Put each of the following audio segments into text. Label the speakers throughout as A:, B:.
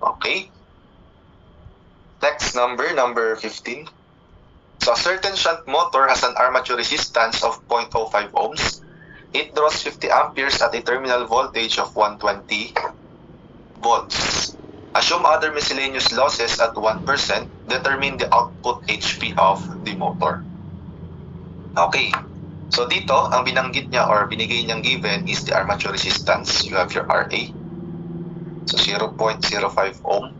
A: Okay. Next number 15. So a certain shunt motor has an armature resistance of 0.05 ohms. It draws 50 amperes at a terminal voltage of 120 volts. Assume other miscellaneous losses at 1%. Determine the output HP of the motor. Okay. So dito, ang binanggit niya or binigay niyang given is the armature resistance. You have your RA. So 0.05 ohm.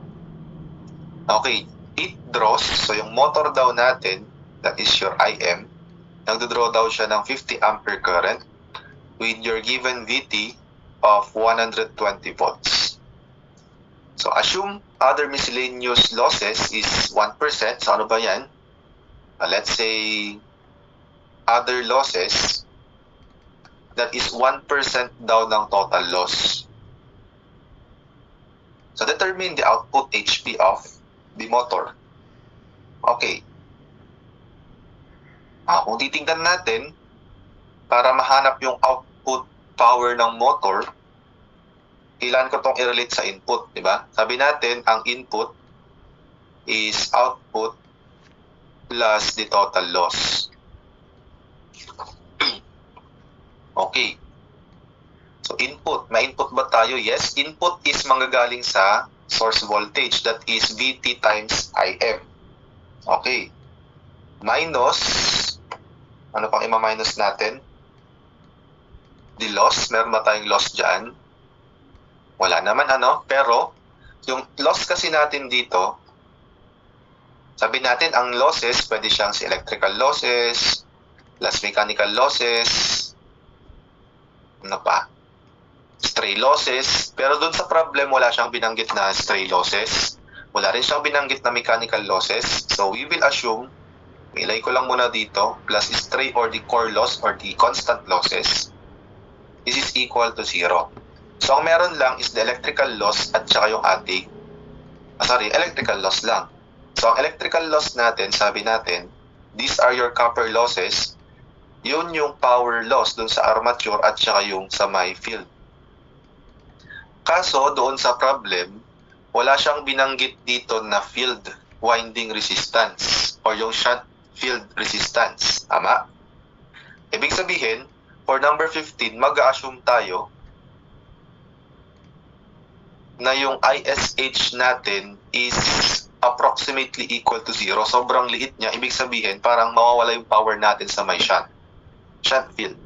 A: Okay. It draws, so yung motor daw natin, that is your IM, nagdodraw daw siya ng 50 ampere current with your given VT of 120 volts. So assume other miscellaneous losses is 1%. So ano ba yan? Let's say other losses, that is 1% daw ng total loss. So determine the output HP of the motor. Okay. Kung titingnan natin, para mahanap yung output power ng motor, kailangan ko itong i-relate sa input, di ba? Sabi natin, ang input is output plus the total loss. Okay. So input, may input ba tayo? Yes, input is manggagaling sa source voltage, that is VT times IM. Okay. Minus, ano pang ima-minus natin? The loss, meron ba tayong loss dyan? Wala naman pero yung loss kasi natin dito, sabi natin ang losses, pwede siyang si electrical losses, plus mechanical losses, ano pa? Stray losses, pero doon sa problem wala siyang binanggit na stray losses. Wala rin siyang binanggit na mechanical losses. So we will assume, ilay ko lang muna dito, plus stray or the core loss or the constant losses, this is equal to 0. So ang meron lang is the electrical loss at saka yung ating, electrical loss lang. So ang electrical loss natin, sabi natin, these are your copper losses. Yun yung power loss dun sa armature at saka yung sa my field. Kaso doon sa problem, wala siyang binanggit dito na field winding resistance or yung shunt field resistance. Tama? Ibig sabihin, for number 15, mag-assume tayo na yung ISH natin is approximately equal to 0. Sobrang liit niya. Ibig sabihin, parang mawawala yung power natin sa may shunt field.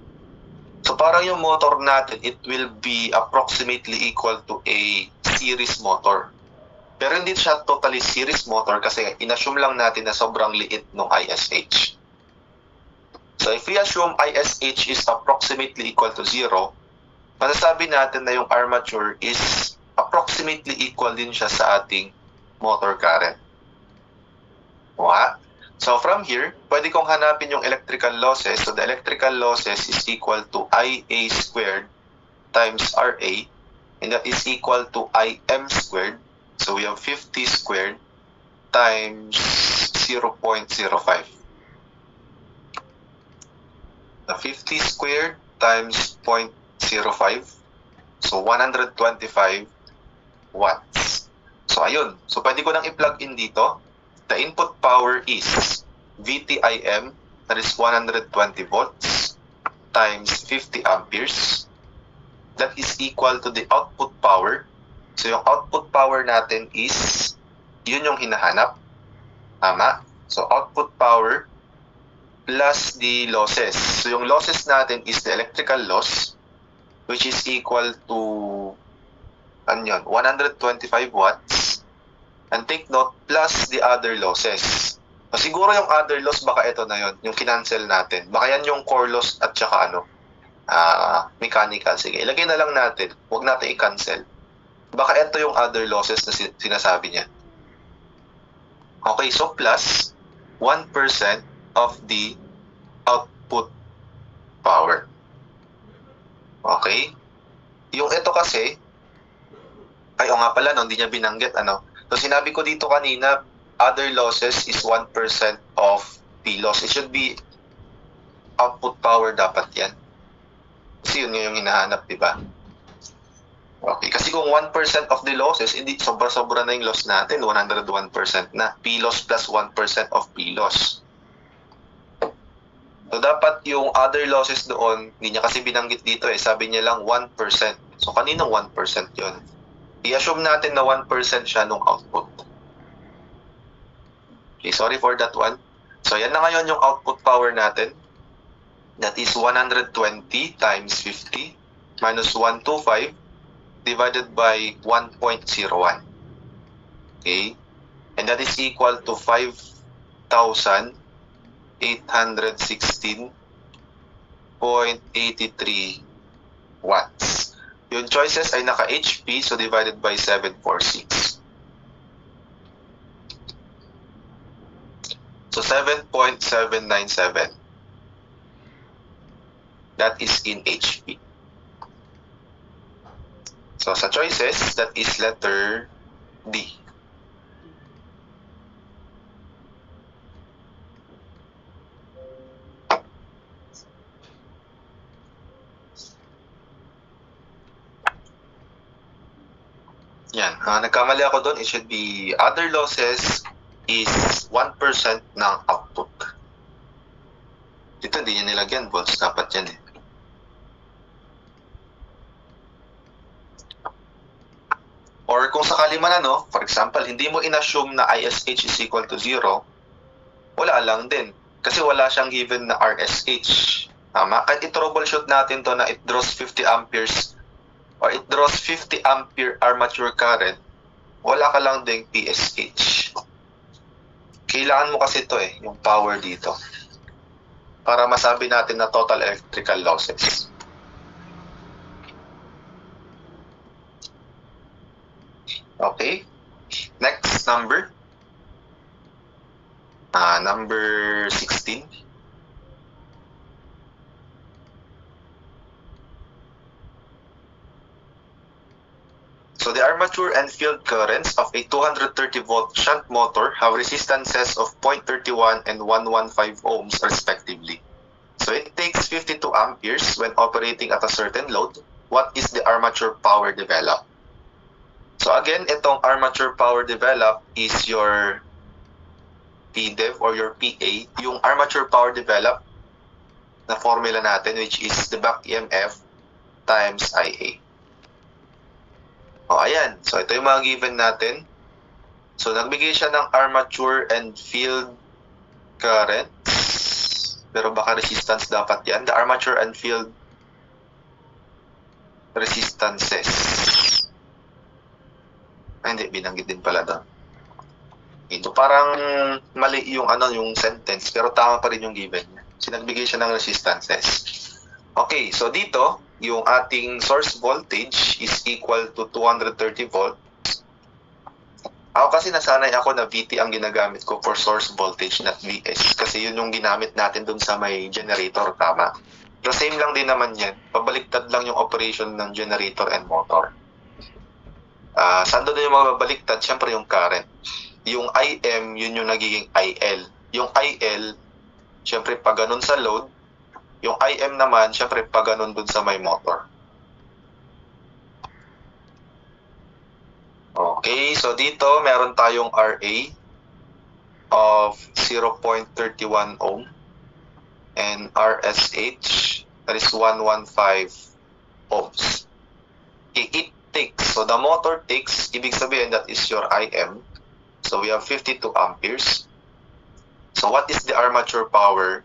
A: So parang yung motor natin, it will be approximately equal to a series motor. Pero hindi siya totally series motor kasi inassume lang natin na sobrang liit ng ISH. So if we assume ISH is approximately equal to 0, masasabi natin na yung armature is approximately equal din siya sa ating motor current. So from here, pwede kong hanapin yung electrical losses. So the electrical losses is equal to IA squared times RA, and that is equal to IM squared. So we have 50 squared times 0.05. The 50 squared times 0.05. So 125 watts. So ayun. So pwede ko nang i-plug in dito. The input power is VTIM, that is 120 volts, times 50 amperes. That is equal to the output power. So yung output power natin is, yun yung hinahanap. Tama? So output power plus the losses. So yung losses natin is the electrical loss, which is equal to 125 watts. And take note, plus the other losses. So, siguro yung other loss, baka ito na yun, yung kinancel natin. Baka yan yung core loss at saka mechanical. Sige, ilagay na lang natin. Huwag natin i-cancel. Baka ito yung other losses na sinasabi niya. Okay, so plus 1% of the output power. Okay? Yung ito kasi, nga pala, hindi niya binanggit, So sinabi ko dito kanina, other losses is 1% of the loss. It should be output power dapat yan. Kasi yun yung hinahanap, di ba? Okay, kasi kung 1% of the losses, hindi sobra-sobra na yung loss natin, 101% na. P loss plus 1% of P loss. So, dapat yung other losses doon, hindi niya kasi binanggit dito eh, sabi niya lang 1%. So, kaninong 1% yun? I-assume natin na 1% siya nung output. Okay, sorry for that one. So, yan na ngayon yung output power natin. That is 120 times 50 minus 125 divided by 1.01. Okay? And that is equal to 5,816.83 watts. Yung choices ay naka-HP, so divided by 746. So 7.797. That is in HP. So sa choices, that is letter D. Yan. Nagkamali ako doon. It should be other losses is 1% ng output. Dito hindi niya nilagyan. Volts dapat yan eh. Or kung sakali man for example, hindi mo in-assume na ISH is equal to 0, wala lang din. Kasi wala siyang given na RSH. Tama? Kahit i-troubleshoot natin to na it draws 50 amperes or it draws 50 ampere armature current, wala ka lang ding PSH. Kailangan mo kasi to yung power dito. Para masabi natin na total electrical losses. Okay? Next number. Number 16. So the armature and field currents of a 230 volt shunt motor have resistances of 0.31 and 115 ohms respectively. So it takes 52 amperes when operating at a certain load. What is the armature power developed? So again, itong armature power developed is your PDEV or your PA. Yung armature power developed na formula natin, which is the back EMF times IA. Ayan. So ito yung mga given natin. So nagbigay siya ng armature and field currents. Pero baka resistance dapat yan. The armature and field resistances. Hindi, binanggit din pala doon. Ito parang mali yung yung sentence, pero tama pa rin yung given niya. Sinagbigay siya ng resistances. Okay, so dito, yung ating source voltage is equal to 230 volts. Ako kasi nasanay ako na VT ang ginagamit ko for source voltage, not VS. Kasi yun yung ginamit natin dun sa may generator, tama? Pero same lang din naman yan. Pabaliktad lang yung operation ng generator and motor. Saan doon yung mababaliktad? Siyempre yung current. Yung IM, yun yung nagiging IL. Yung IL, siyempre pag ganun sa load, yung IM naman, siyempre pag ganun dun sa may motor. Okay, so dito meron tayong RA of 0.31 ohm and RSH, that is 115 ohms. Okay, it takes, so the motor takes, ibig sabihin that is your IM. So we have 52 amperes. So what is the armature power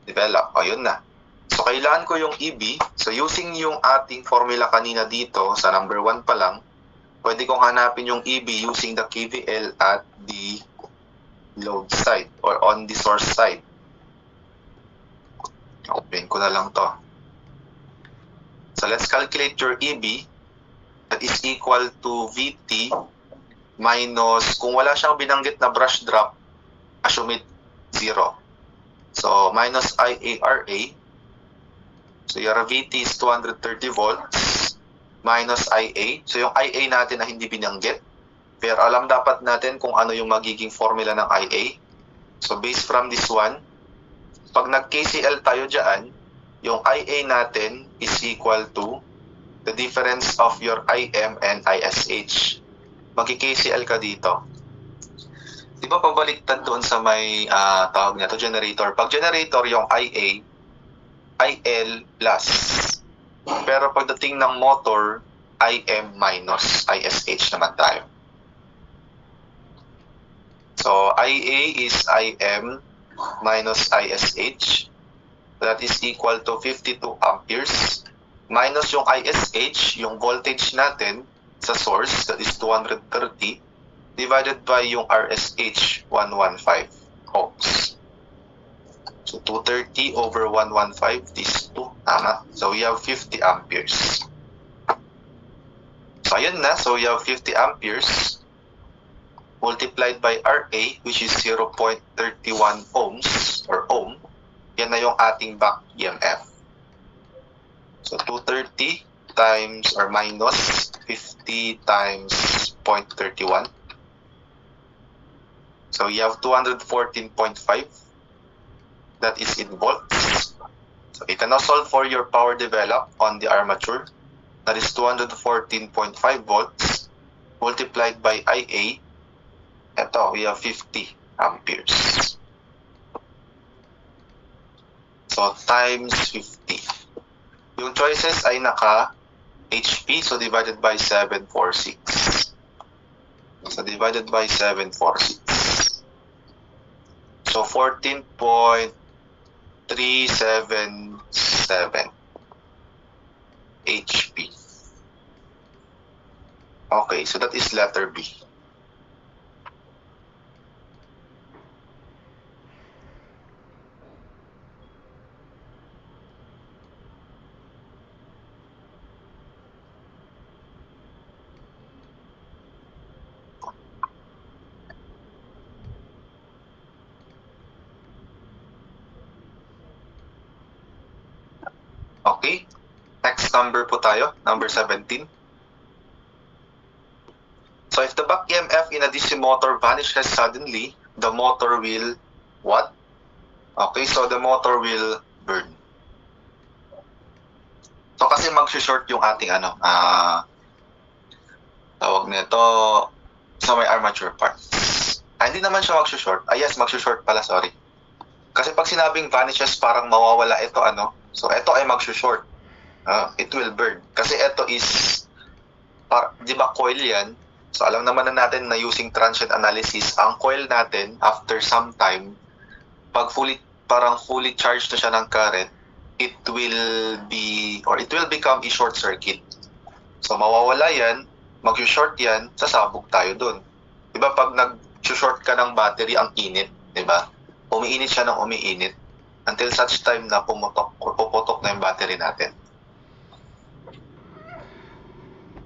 A: develop? Ayun na. So kailangan ko yung EB. So using yung ating formula kanina dito, sa number 1 pa lang, pwede kong hanapin yung EB using the KVL at the load side or on the source side. Open ko na lang to. So let's calculate your EB. That is equal to VT minus, kung wala siyang binanggit na brush drop, assume it 0. So minus IARA. So your VT is 230 volts minus IA. So yung IA natin na hindi binanggit. Pero alam dapat natin kung ano yung magiging formula ng IA. So based from this one, pag nag-KCL tayo dyan, yung IA natin is equal to the difference of your IM and ISH. Magki-KCL ka dito. Di ba pabaliktad doon sa may tawag niya to generator? Pag generator, yung IA, IL plus. Pero pagdating ng motor, IM minus ISH naman tayo. So, IA is IM minus ISH. That is equal to 52 amperes. Minus yung ISH, yung voltage natin sa source, that is 230, divided by yung RSH, 115 ohms. So, 230 over 115 is 2. Tama. So, we have 50 amperes. So, ayan na. So, we have 50 amperes multiplied by RA, which is 0.31 ohms or ohm. Yan na yung ating back EMF. So, 230 times or minus 50 times 0.31. So, you have 214.5. That is in volts. So, you can now solve for your power developed on the armature. That is 214.5 volts multiplied by IA. Ito, we have 50 amperes. So, times 50. Yung choices ay naka HP, so divided by 746. So, divided by 746. So, 14.377 HP. Okay, so that is letter B. Okay, next number po tayo, number 17. So if the back EMF in a DC motor vanishes suddenly, the motor will what? Okay, so the motor will burn. So kasi mag-short yung ating tawag nito sa may armature parts. Hindi naman siya mag-short. Yes, mag-short pala, sorry. Kasi pag sinabing vanishes, parang mawawala ito So, ito ay mag-short. It will burn. Kasi ito is, di ba coil yan? So, alam naman na natin na using transient analysis, ang coil natin, after some time, pag fully charged na siya ng current, it will become a short circuit. So, mawawala yan, mag-short yan, sasabog tayo dun. Di ba pag nag-short ka ng battery, ang init, di ba? Umiinit siya ng umiinit. Until such time na puputok na yung battery natin.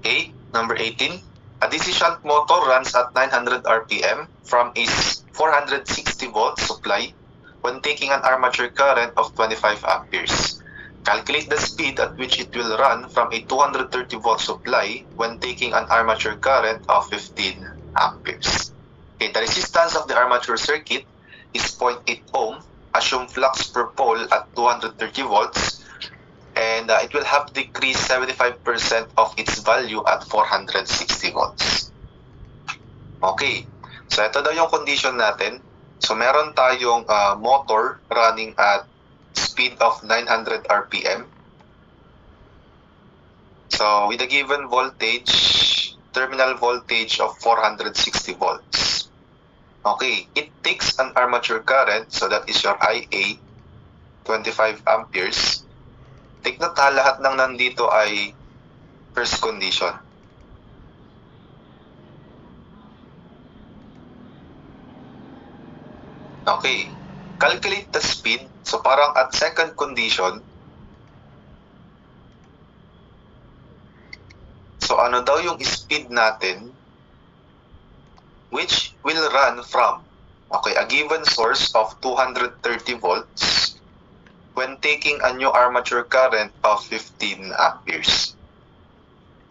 A: Okay, number 18. A DC shunt motor runs at 900 RPM from a 460 volt supply when taking an armature current of 25 amperes. Calculate the speed at which it will run from a 230 volt supply when taking an armature current of 15 amperes. Okay, the resistance of the armature circuit is 0.8 ohm. Assume flux per pole at 230 volts and it will have decreased 75% of its value at 460 volts. Okay, so ito daw yung condition natin. So meron tayong motor running at speed of 900 RPM. So with a given voltage, terminal voltage of 460 volts. Okay, it takes an armature current, so that is your IA, 25 amperes. Take note ha, lahat ng nandito ay first condition. Okay, calculate the speed. So parang at second condition, so ano daw yung speed natin which will run from, okay, a given source of 230 volts when taking a new armature current of 15 amperes.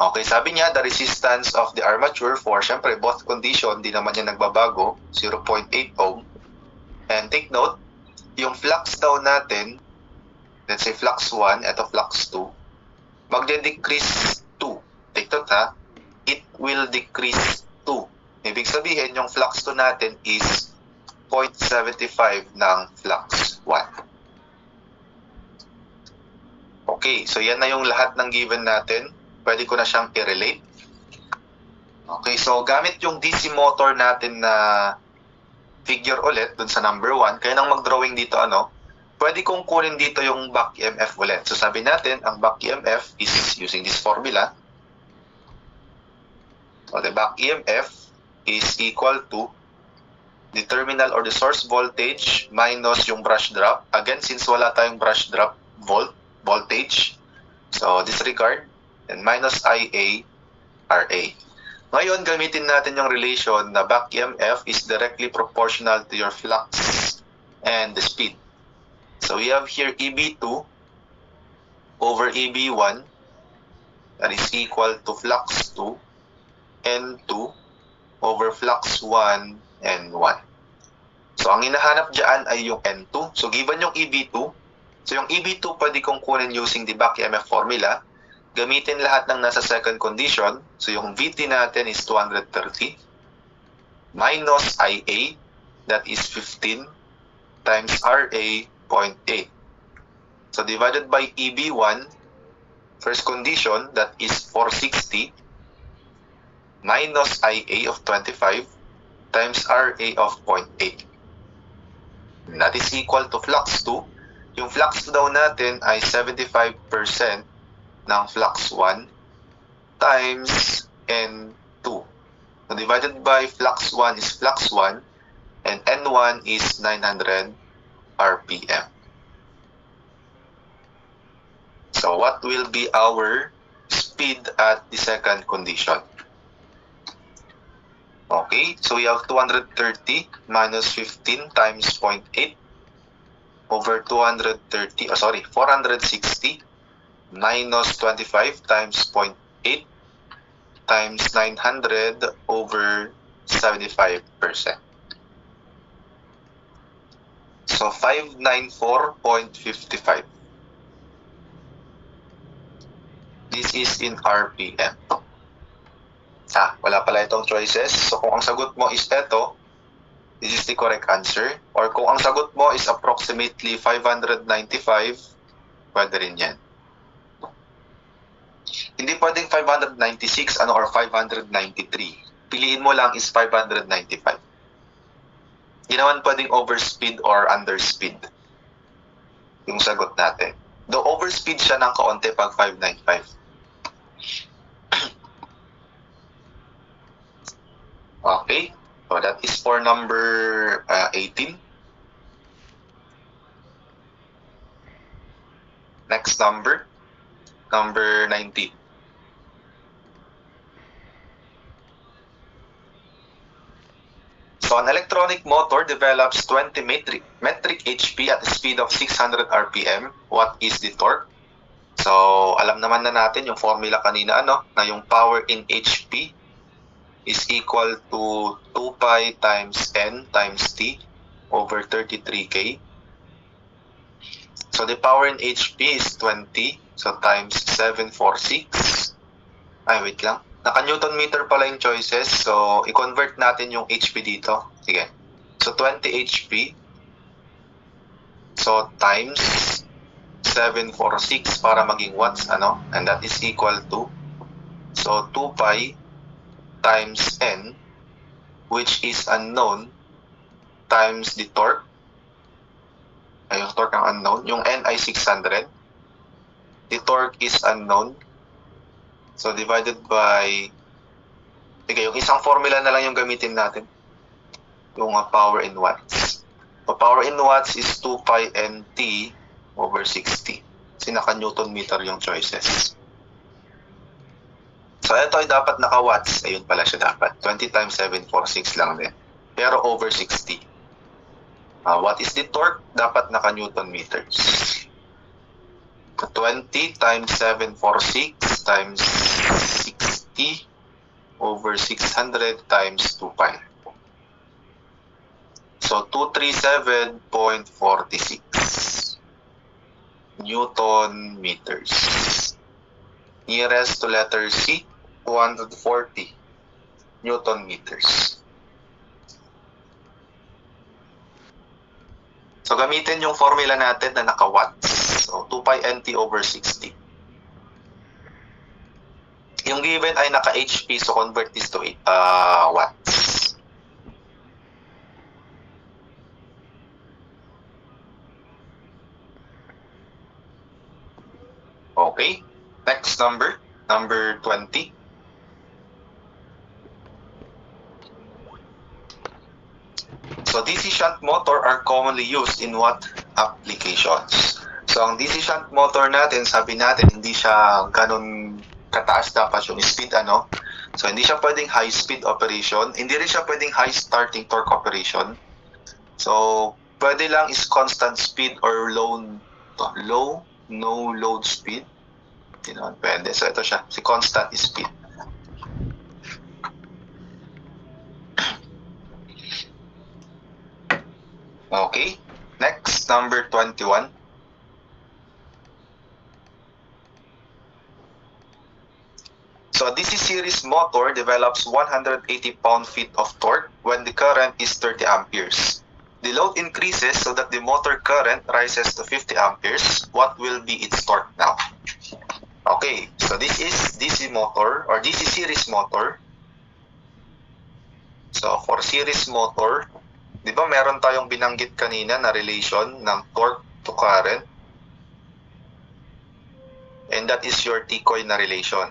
A: Okay, sabi niya, the resistance of the armature for, syempre, both condition, di naman niya nagbabago, 0.8 ohm. And take note, yung flux daw natin, let's say flux 1, ito flux 2, magde-decrease ha, it will decrease 2. Ibig sabihin, yung flux 2 natin is 0.75 ng flux 1. Okay, so yan na yung lahat ng given natin. Pwede ko na siyang i-relate. Okay, so gamit yung DC motor natin na figure ulit dun sa number 1, kaya nang mag-drawing dito, pwede kong kunin dito yung back EMF ulit. So sabi natin, ang back EMF is using this formula. So the back EMF is equal to the terminal or the source voltage minus yung brush drop. Again, since wala tayong brush drop voltage, so disregard, and minus IA RA. Ngayon, gamitin natin yung relation na back EMF is directly proportional to your flux and the speed. So we have here EB2 over EB1, that is equal to flux 2 N2 over flux 1 N1. So ang hinahanap dyan ay yung N2. So given yung EB2, so yung EB2 pwede kong kunin using the back EMF formula. Gamitin lahat ng nasa second condition. So yung VT natin is 230 minus IA, that is 15, times RA, 0.8. So divided by EB1, first condition, that is 460, minus IA of 25, times RA of 0.8. That is equal to flux 2. Yung flux daw natin ay 75% ng flux 1 times N2. So divided by flux 1 is flux 1 and N1 is 900 RPM. So what will be our speed at the second condition? Okay, so we have 230 minus 15 times 0.8 over 460 minus 25 times 0.8 times 900 over 75%. So 594.55. This is in RPM. Wala pala itong choices. So kung ang sagot mo is ito, this is the correct answer. Or kung ang sagot mo is approximately 595, pwede rin yan. Hindi pwedeng 596 or 593. Piliin mo lang is 595. Hindi naman pwedeng overspeed or underspeed yung sagot natin. Though overspeed siya ng kaunti pag 595. Okay, so that is for number 18. Next number 19. So an electronic motor develops 20 metric HP at a speed of 600 RPM. What is the torque? So alam naman na natin yung formula kanina, na yung power in HP is equal to 2 pi times N times T over 33K. So the power in HP is 20. So times 746. Wait lang. Naka-Newton meter pala yung choices. So i-convert natin yung HP dito. Sige. So 20 HP. So times 746 para maging watts, and that is equal to, so 2 pi times N, which is unknown, times the torque. Yung torque ang unknown. Yung N ay 600. The torque is unknown. So divided by, yung isang formula na lang yung gamitin natin. Yung power in watts. So power in watts is 2 pi NT over 60. Kasi naka-Newton meter yung choices. So ito ay dapat naka-watts. Ayun pala siya dapat. 20 times 746 lang din. Pero over 60. What is the torque? Dapat naka-Newton meters. 20 times 746 times 60 over 600 times 2 pi. So 237.46 Newton meters. Nearest to letter C, 240 Newton meters. So, gamitin yung formula natin na naka-watts. So, 2 pi NT over 60. Yung given ay naka-HP, so convert this to watts. Okay. Next number 20. So, DC shunt motor are commonly used in what applications? So, ang DC shunt motor natin, sabi natin, hindi siya ganun kataas dapat yung speed, ano? So, hindi siya pwedeng high speed operation. Hindi rin siya pwedeng high starting torque operation. So, pwede lang is constant speed or no load speed. Hindi naman pwede. So, ito siya, si constant speed. Okay, next, number 21. So, DC series motor develops 180 pound-feet of torque when the current is 30 amperes. The load increases so that the motor current rises to 50 amperes. What will be its torque now? Okay, so this is DC motor or DC series motor. So, for series motor, di ba meron tayong binanggit kanina na relation ng torque to current? And that is your T-coil na relation.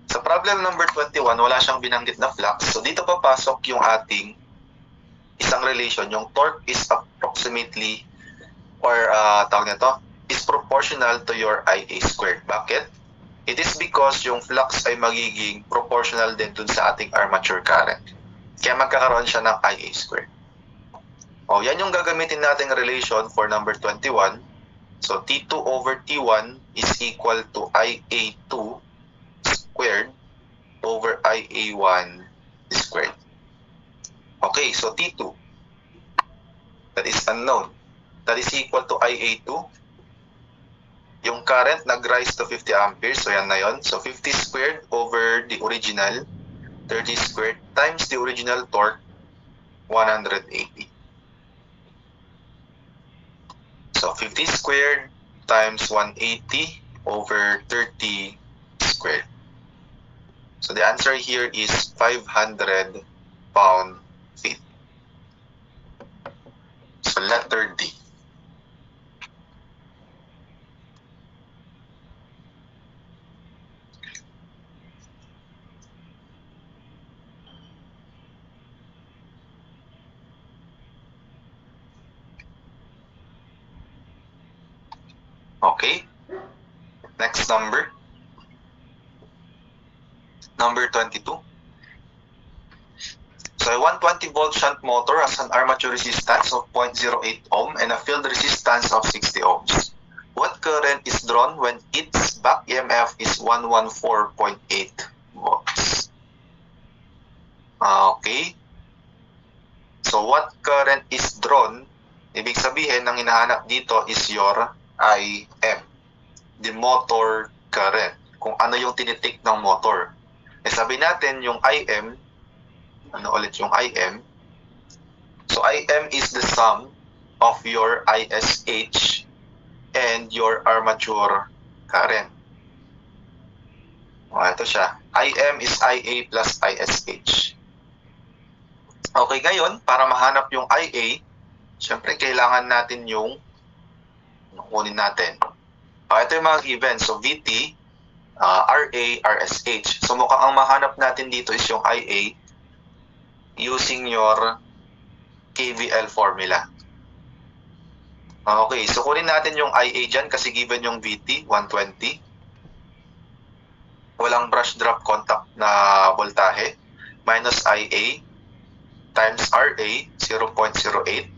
A: Sa problem number 21, wala siyang binanggit na flux. So, dito papasok yung ating isang relation. Yung torque is approximately or tawag nito, is proportional to your IA squared. Bakit? It is because yung flux ay magiging proportional din dun sa ating armature current. Kaya magkakaroon siya ng IA squared. O, yan yung gagamitin nating relation for number 21. So, T2 over T1 is equal to IA2 squared over IA1 squared. Okay, so T2, that is unknown. That is equal to IA2. Yung current nag-rise to 50 amperes, so yan na yun. So 50 squared over the original, 30 squared times the original torque, 180. So 50 squared times 180 over 30 squared. So the answer here is 500 pound-feet. So letter D. Okay, next number. Number 22. So a 120 volt shunt motor has an armature resistance of 0.08 ohm and a field resistance of 60 ohms. What current is drawn when its back EMF is 114.8 volts? Okay. So what current is drawn, ibig sabihin, ang hinahanap dito is your IM, the motor current, kung ano yung tinitik ng motor. Eh sabi natin yung IM, ano ulit yung IM? So IM is the sum of your ISH and your armature current. O, ito siya. IM is IA plus ISH. Okay, ngayon, para mahanap yung IA, syempre kailangan natin yung kunin natin. Ito yung mga given. So, VT, RA, RSH. So, mukhang ang mahanap natin dito is yung IA using your KVL formula. Okay, so kunin natin yung IA dyan kasi given yung VT, 120. Walang brush drop contact na voltahe. Minus IA times RA, 0.08.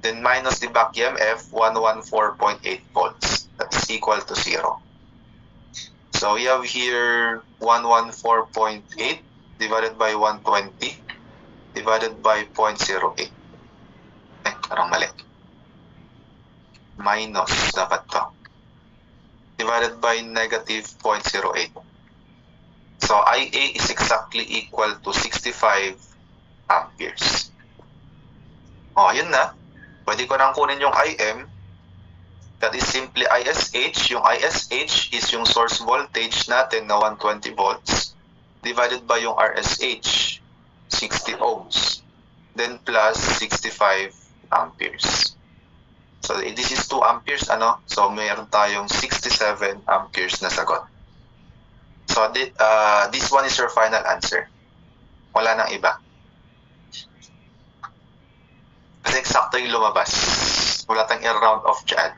A: Then minus the back EMF, 114.8 volts. That's equal to 0. So we have here 114.8 divided by 120 divided by 0.08. Parang mali. Minus dapat to. divided by negative 0.08. So IA is exactly equal to 65 amperes. O, yun na. Pwede ko nang kunin yung IM. That is simply ISH. Yung ISH is yung source voltage natin na 120 volts divided by yung RSH, 60 ohms. Then plus 65 amperes. So this is 2 amperes, ano? So mayroon tayong 67 amperes na sagot. So this one is your final answer. Wala nang iba. Kasi eksakto yung lumabas. Wala tayong i-round off dyan.